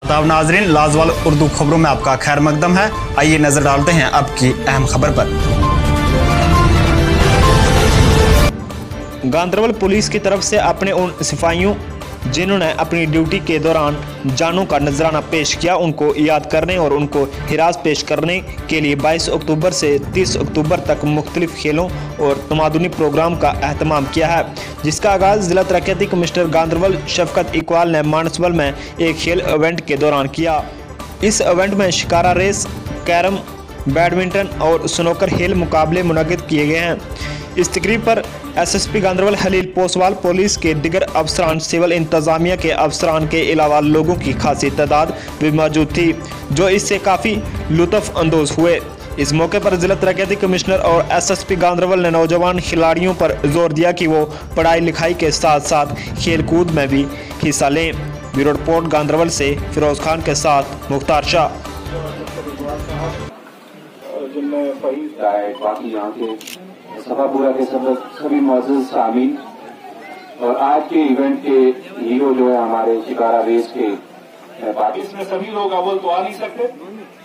आदाब नाजरीन, लाजवाल उर्दू खबरों में आपका खैर मकदम है। आइए नजर डालते हैं अब की अहम खबर पर। गांदरबल पुलिस की तरफ से अपने उन सिपाहियों जिन्होंने अपनी ड्यूटी के दौरान जानों का नजराना पेश किया, उनको याद करने और उनको हिरास पेश करने के लिए 22 अक्टूबर से 30 अक्टूबर तक मुख्तलिफ खेलों और तमादुनी प्रोग्राम का एहतमाम किया है, जिसका आगाज़ जिला तरक्याती कमिश्नर गांदरबल शफकत इकबाल ने मानसबल में एक खेल इवेंट के दौरान किया। इस इवेंट में शिकारा रेस, कैरम, बैडमिंटन और स्नूकर खेल मुकाबले मुनक्किद किए गए हैं। इस तकरीब पर एसएसपी गांदरबल हलील पोसवाल, पुलिस के दिगर अफसरान, सिविल इंतजामिया के अफसरान के अलावा लोगों की खासी तादाद भी मौजूद थी, जो इससे काफ़ी लुत्फ अंदोज हुए। इस मौके पर जिला तरक्याती कमिश्नर और एसएसपी गांदरबल ने नौजवान खिलाड़ियों पर जोर दिया कि वो पढ़ाई लिखाई के साथ साथ खेल कूद में भी हिस्सा लें। ब्यूरो रिपोर्ट गांदरबल से फिरोज खान के साथ मुख्तार शाह। सभापुरा के सभी मौजूद शामिल और आज के इवेंट के हीरो जो है हमारे शिकारा रेस के इसमें सभी लोग अव्वल तो आ नहीं सकते,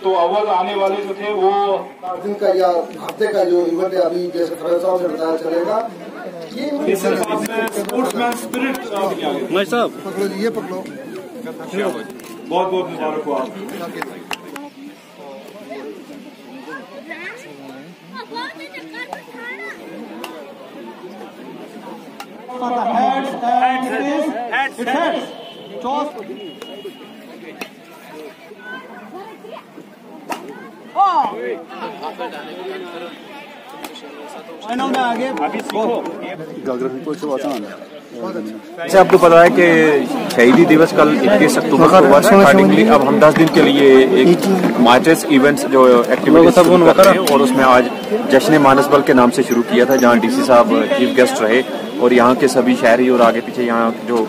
तो अव्वल आने वाले जो थे वो दिन का या हफ्ते का जो इवेंट है अभी जैसे फरोज साहब ने बताया चलेगा। ये स्पोर्ट्समैन स्पिरिट मैं साहब पकड़ो, ये पकड़ो। बहुत बहुत मुबारक हो आपको। जैसे आपको पता है कि शहीदी दिवस कल 21 अक्टूबर को हुआ था। अकॉर्डिंगली अब हम 10 दिन के लिए एक मार्चेस इवेंट्स जो एक्टिविटीज शुरू कर रहे हैं और उसमें आज जश्न मानसबल के नाम से शुरू किया था, जहां डीसी साहब चीफ गेस्ट रहे और यहाँ के सभी शहरी और आगे पीछे यहाँ जो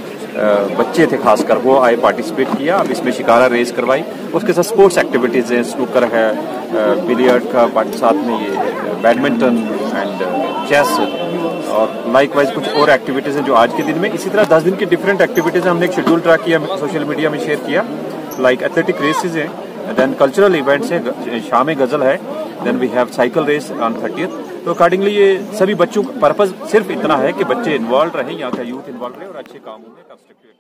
बच्चे थे खासकर वो आए, पार्टिसिपेट किया। अब इसमें शिकारा रेस करवाई, उसके साथ स्पोर्ट्स एक्टिविटीज़ हैं, स्नूकर है, बिलियर्ड का साथ में ये बैडमिंटन एंड चेस और लाइक वाइज कुछ और एक्टिविटीज़ हैं जो आज के दिन में। इसी तरह 10 दिन की डिफरेंट एक्टिविटीज़ हमने एक शेड्यूल ट्रैक किया, सोशल मीडिया में शेयर किया। लाइक एथलेटिक रेसेज हैं, देन कल्चरल इवेंट्स हैं, शाम गज़ल है, then we have cycle race on 30th। तो अकॉर्डिंगली ये सभी बच्चों का पर्पज सिर्फ इतना है कि बच्चे इन्वॉल्व रहें, यहाँ का यूथ इन्वॉल्व रहे और अच्छे कामों में कंस्ट्रक्टिव